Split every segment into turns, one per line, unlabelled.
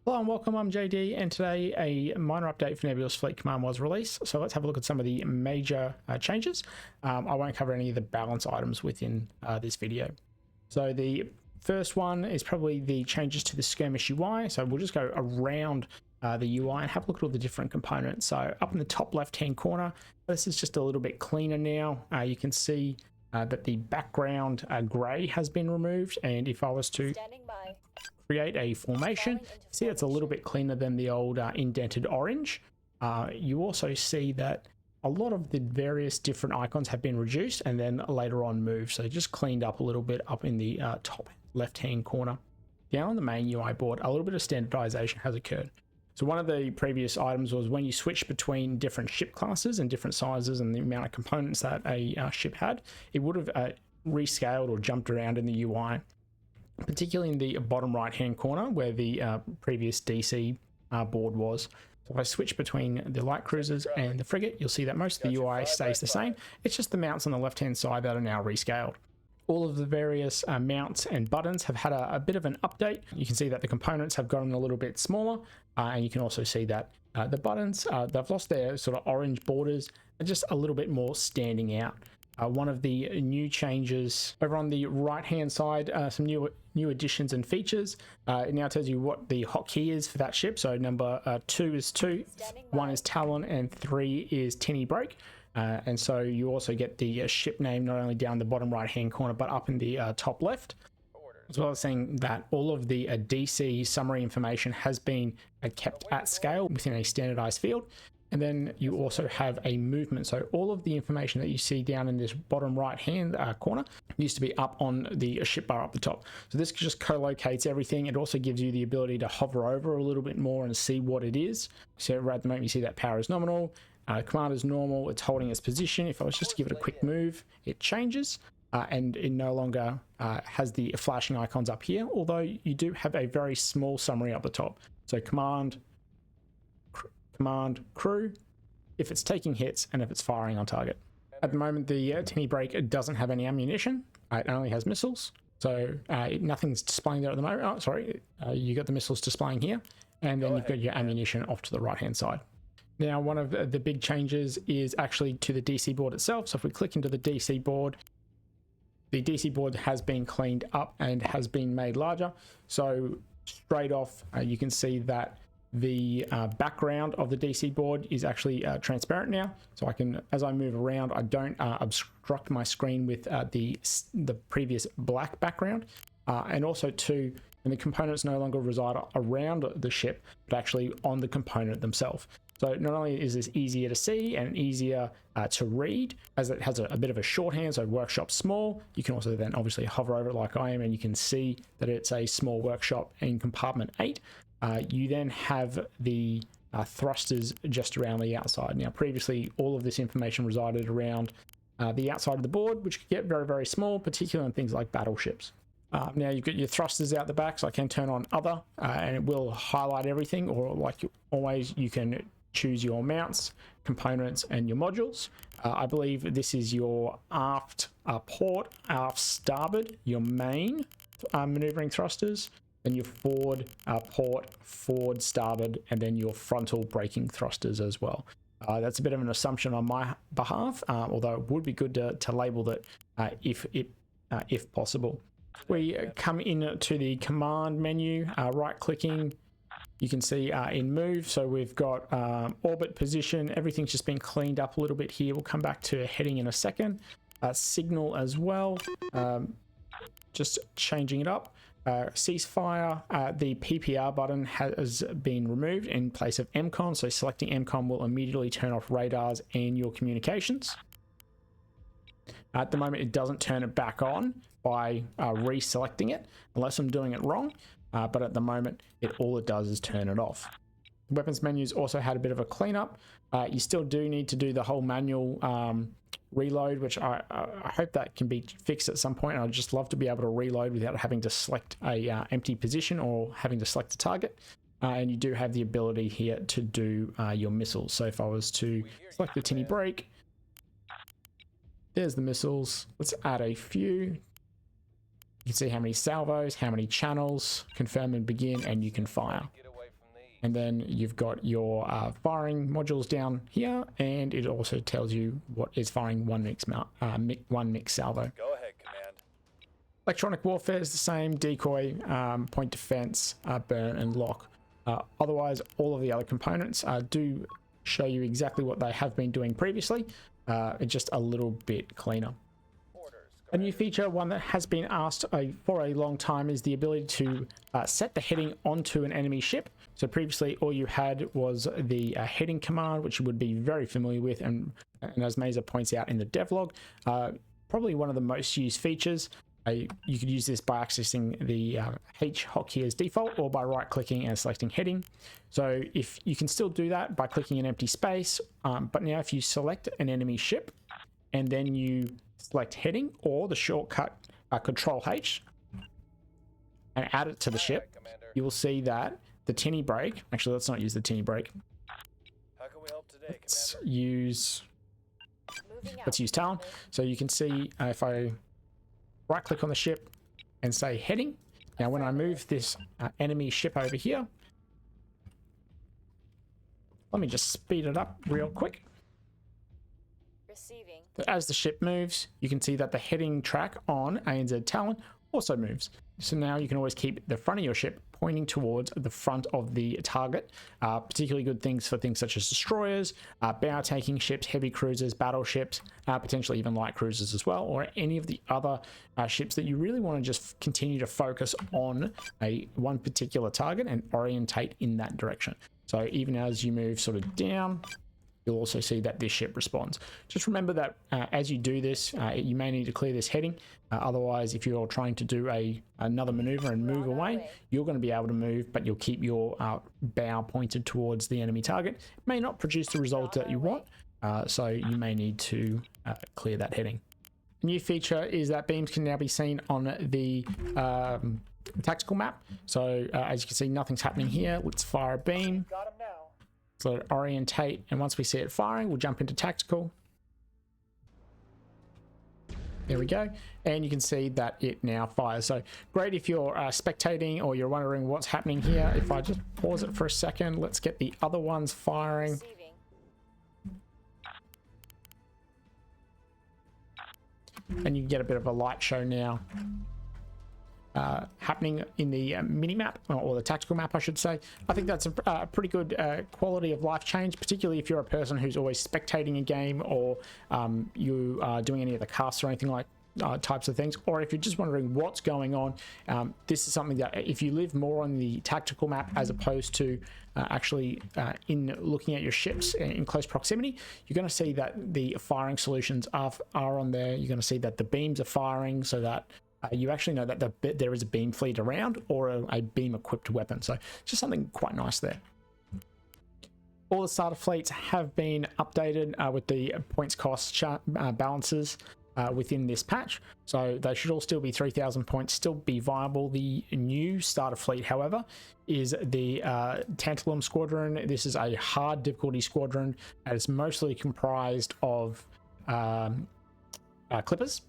Hello and welcome, I'm JD, and today a minor update for Nebulous Fleet Command was released. So let's have a look at some of the major changes. I won't cover any of the balance items within this video. So the first one is probably the changes to the skirmish UI. So we'll just go around the UI and have a look at all the different components. So up in the top left hand corner, this is just a little bit cleaner now. You can see that the background grey has been removed, and if I was to create a formation, see it's a little bit cleaner than the old indented orange. You also see that a lot of the various different icons have been reduced and then later on moved, so just cleaned up a little bit up in the top left hand corner. Down on the main UI board, a little bit of standardization has occurred. So one of the previous items was when you switch between different ship classes and different sizes and the amount of components that a ship had, it would have rescaled or jumped around in the UI, particularly in the bottom right hand corner where the previous DC board was. So if I switch between the light cruisers and the frigate, you'll see that most of the UI stays the same. It's just the mounts on the left hand side that are now rescaled. All of the various mounts and buttons have had a bit of an update. You can see that the components have gotten a little bit smaller, and you can also see that the buttons, they've lost their sort of orange borders, are just a little bit more standing out. One of the new changes over on the right hand side, some new additions and features. It now tells you what the hotkey is for that ship. So number 2 is 2, 1 is Talon, and 3 is Tinny Break. And so you also get the ship name not only down the bottom right hand corner but up in the top left, as well as saying that all of the DC summary information has been kept at scale within a standardized field. And then you also have a movement. So all of the information that you see down in this bottom right hand corner used to be up on the ship bar up the top. So this just co-locates everything. It also gives you the ability to hover over a little bit more and see what it is. So right at the moment you see that power is nominal, command is normal, it's holding its position. If I was just to give it a quick move, it changes. And it no longer has the flashing icons up here, although you do have a very small summary up the top. So command, crew, if it's taking hits and if it's firing on target. At the moment, the Tinny Break doesn't have any ammunition. It only has missiles. So nothing's displaying there at the moment. Oh, sorry. You got the missiles displaying here, and then you've got your ammunition off to the right-hand side. Now, one of the big changes is actually to the DC board itself. So if we click into the DC board, the DC board has been cleaned up and has been made larger. So straight off, you can see that the background of the DC board is actually transparent now. So I can, as I move around, I don't obstruct my screen with the previous black background. And also too, and the components no longer reside around the ship, but actually on the component themselves. So not only is this easier to see and easier to read, as it has a bit of a shorthand, so workshop small, you can also then obviously hover over it like I am, and you can see that it's a small workshop in compartment 8. You then have the thrusters just around the outside. Now previously all of this information resided around the outside of the board, which could get very, very small, particularly on things like battleships. Now you've got your thrusters out the back, so I can turn on other and it will highlight everything, or like always you can choose your mounts, components, and your modules. I believe this is your aft port, aft starboard, your main maneuvering thrusters, and your forward port, forward starboard, and then your frontal braking thrusters as well. That's a bit of an assumption on my behalf, although it would be good to label that if possible. We come into the command menu, right clicking, you can see in move, so we've got orbit position, everything's just been cleaned up a little bit here. We'll come back to heading in a second. Signal as well, just changing it up. Ceasefire, the PPR button has been removed in place of MCON, so selecting MCON will immediately turn off radars and your communications. At the moment it doesn't turn it back on by reselecting it, unless I'm doing it wrong. But at the moment, all it does is turn it off. Weapons menus also had a bit of a cleanup. You still do need to do the whole manual reload, which I hope that can be fixed at some point. I'd just love to be able to reload without having to select a empty position or having to select a target. And you do have the ability here to do your missiles. So if I was to select the Tinny Break, there's the missiles. Let's add a few. You can see how many salvos, how many channels, confirm and begin, and you can fire. And then you've got your firing modules down here, and it also tells you what is firing one mix salvo.
Go ahead, Command.
Electronic warfare is the same: decoy, point defense, burn, and lock. Otherwise, all of the other components do show you exactly what they have been doing previously. It's just a little bit cleaner. A new feature, one that has been asked for a long time, is the ability to set the heading onto an enemy ship. So previously all you had was the heading command, which you would be very familiar with, and as Mazer points out in the devlog, probably one of the most used features. You could use this by accessing the H hotkey as default, or by right clicking and selecting heading. So if you can still do that by clicking an empty space, but now if you select an enemy ship and then you select heading or the shortcut Control H and add it to the ship, you will see that the tinny brake, actually let's not use the tinny brake,
How can we help today,
let's use Talon. So you can see if I right click on the ship and say heading, now when I move this enemy ship over here, let me just speed it up real quick.
Receiving.
As the ship moves, you can see that the heading track on ANZ Talon also moves. So now you can always keep the front of your ship pointing towards the front of the target. Particularly good things for things such as destroyers, bow taking ships, heavy cruisers, battleships, potentially even light cruisers as well, or any of the other ships that you really want to just continue to focus on one particular target and orientate in that direction. So even as you move sort of down, you'll also see that this ship responds. Just remember that as you do this, you may need to clear this heading. Otherwise, if you're trying to do another maneuver and move away, you're going to be able to move, but you'll keep your bow pointed towards the enemy target. It may not produce the result that you want, so you may need to clear that heading. A new feature is that beams can now be seen on the tactical map. So as you can see, nothing's happening here. Let's fire a beam.
Got him now.
So let it orientate, and once we see it firing, we'll jump into tactical. There we go, and you can see that it now fires. So great if you're spectating or you're wondering what's happening here. If I just pause it for a second, let's get the other ones firing.
Receiving.
And you can get a bit of a light show now happening in the mini map, or the tactical map I should say. I think that's a pretty good quality of life change, particularly if you're a person who's always spectating a game, or you are doing any of the casts or anything like types of things, or if you're just wondering what's going on. This is something that if you live more on the tactical map as opposed to actually in looking at your ships in close proximity, you're going to see that the firing solutions are on there. You're going to see that the beams are firing, so that you actually know that there is a beam fleet around, or a beam equipped weapon. So just something quite nice there. All the starter fleets have been updated with the points cost balances within this patch, so they should all still be 3,000 points, still be viable. The new starter fleet, however, is the Tantalum Squadron. This is a hard difficulty squadron, and it's mostly comprised of clippers.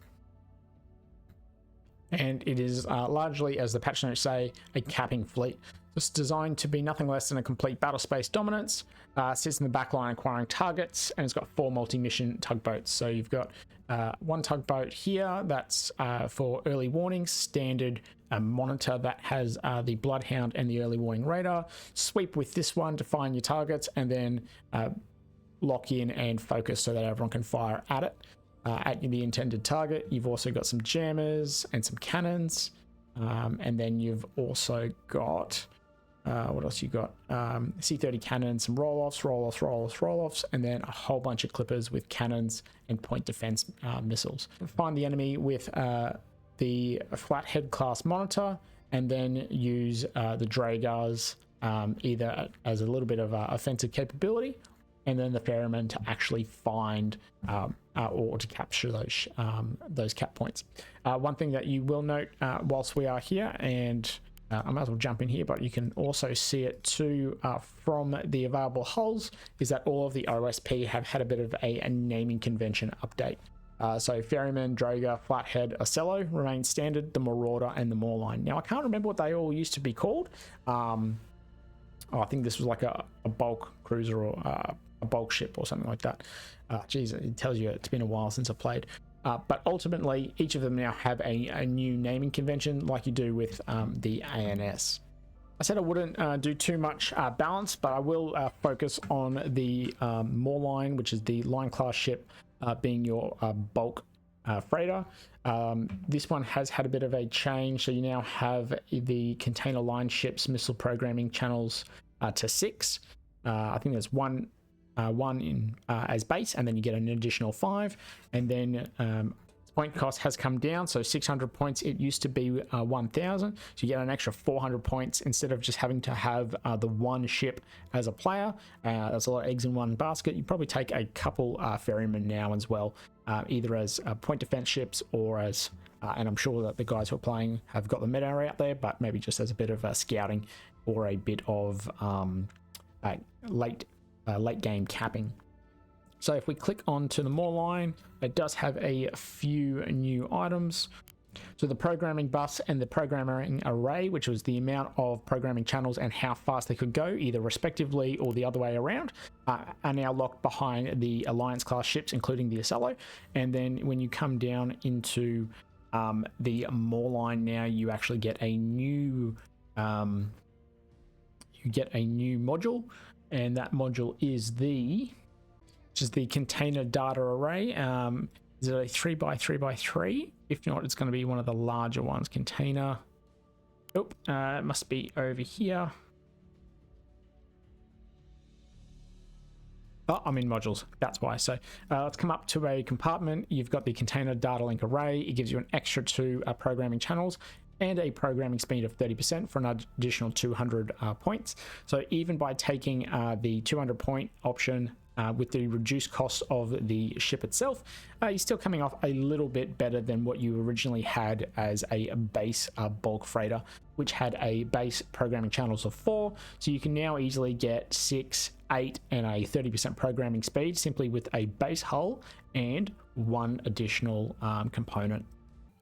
And it is largely, as the patch notes say, a capping fleet. It's designed to be nothing less than a complete battle space dominance, sits in the back line acquiring targets, and it's got 4 multi-mission tugboats. So you've got one tugboat here that's for early warnings, standard monitor that has the Bloodhound and the early warning radar. Sweep with this one to find your targets, and then lock in and focus so that everyone can fire at it. At the intended target. You've also got some jammers and some cannons, and then you've also got what else you got? C-30 cannons, some roll-offs, and then a whole bunch of clippers with cannons and point defense missiles. Find the enemy with the Flathead class monitor, and then use the Dragars either as a little bit of offensive capability, and then the ferryman to actually find or to capture those cap points. One thing that you will note whilst we are here, and I might as well jump in here, but you can also see it too from the available hulls, is that all of the OSP have had a bit of a naming convention update. So Ferryman, Dragar, Flathead, Ocello remain standard, the Marauder and the Moorline. Now I can't remember what they all used to be called. I think this was like a bulk cruiser or a bulk ship or something like that. Geez, it tells you it's been a while since I played. But ultimately, each of them now have a new naming convention like you do with the ANS. I said I wouldn't do too much balance, but I will focus on the Moor line, which is the line class ship being your bulk freighter. This one has had a bit of a change, so you now have the container line ships missile programming channels to 6. I think there's one in as base, and then you get an additional 5, and then point cost has come down, so 600 points. It used to be 1,000, so you get an extra 400 points instead of just having to have the one ship as a player. That's a lot of eggs in one basket. You probably take a couple ferrymen now as well, either as point defense ships or as and I'm sure that the guys who are playing have got the meta out there, but maybe just as a bit of scouting or a bit of late game capping. So if we click onto the Moor line, it does have a few new items. So the programming bus and the programming array, which was the amount of programming channels and how fast they could go, either respectively or the other way around, are now locked behind the Alliance class ships, including the Ocello. And then when you come down into the Moor line, now you actually get a new module, and that module is the container data array. Is it a 3x3x3? If not, it's going to be one of the larger ones. Container. Oh, it must be over here. Oh, I'm in modules. That's why. So let's come up to a compartment. You've got the container data link array. It gives you an extra 2 programming channels and a programming speed of 30% for an additional 200 points. So even by taking the 200 point option with the reduced cost of the ship itself, you're still coming off a little bit better than what you originally had as a base bulk freighter, which had a base programming channels of 4. So you can now easily get 6, 8, and a 30% programming speed simply with a base hull and 1 additional component.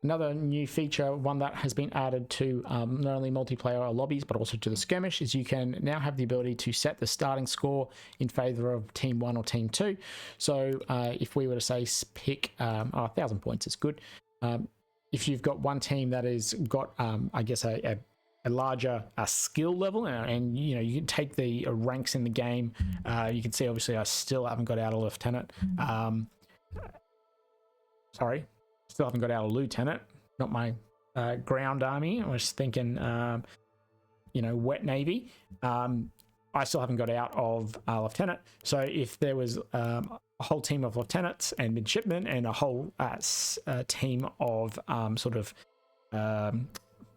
Another new feature, one that has been added to not only multiplayer lobbies but also to the skirmish, is you can now have the ability to set the starting score in favor of Team 1 or Team 2. So if we were to say pick 1,000 points is good. If you've got one team that has got, I guess, a larger skill level, and you know, you can take the ranks in the game. You can see obviously I still haven't got out of lieutenant. Still haven't got out of lieutenant, not my ground army. I was thinking, wet navy. I still haven't got out of lieutenant. So if there was a whole team of lieutenants and midshipmen and a whole team of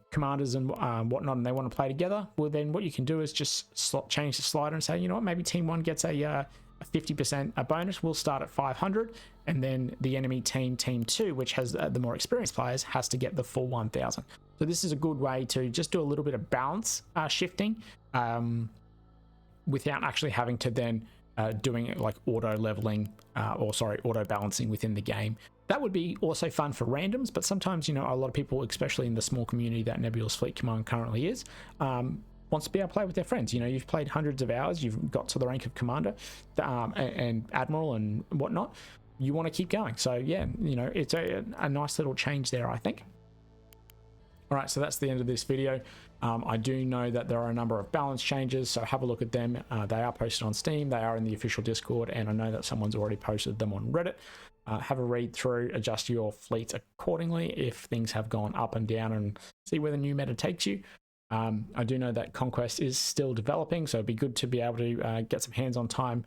commanders and whatnot, and they want to play together, well, then what you can do is just change the slider and say, you know what, maybe team 1 gets a 50% bonus. We'll start at 500, and then the enemy team 2, which has the more experienced players, has to get the full 1,000. So this is a good way to just do a little bit of balance shifting without actually having to then doing it like auto balancing within the game. That would be also fun for randoms, but sometimes, you know, a lot of people, especially in the small community that Nebulous Fleet Command currently is, wants to be able to play with their friends. You know, you've played hundreds of hours, you've got to the rank of commander and admiral and whatnot. You want to keep going. So yeah, you know, it's a nice little change there, I think. All right, so that's the end of this video. I do know that there are a number of balance changes, so have a look at them. They are posted on Steam, they are in the official Discord, and I know that someone's already posted them on Reddit. Have a read through, adjust your fleets accordingly if things have gone up and down, and see where the new meta takes you. I do know that Conquest is still developing, so it'd be good to be able to get some hands-on time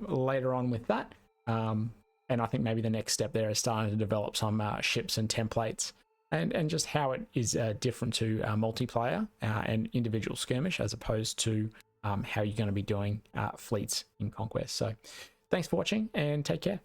later on with that. And I think maybe the next step there is starting to develop some ships and templates, and just how it is different to multiplayer and individual skirmish as opposed to how you're going to be doing fleets in Conquest. So thanks for watching and take care.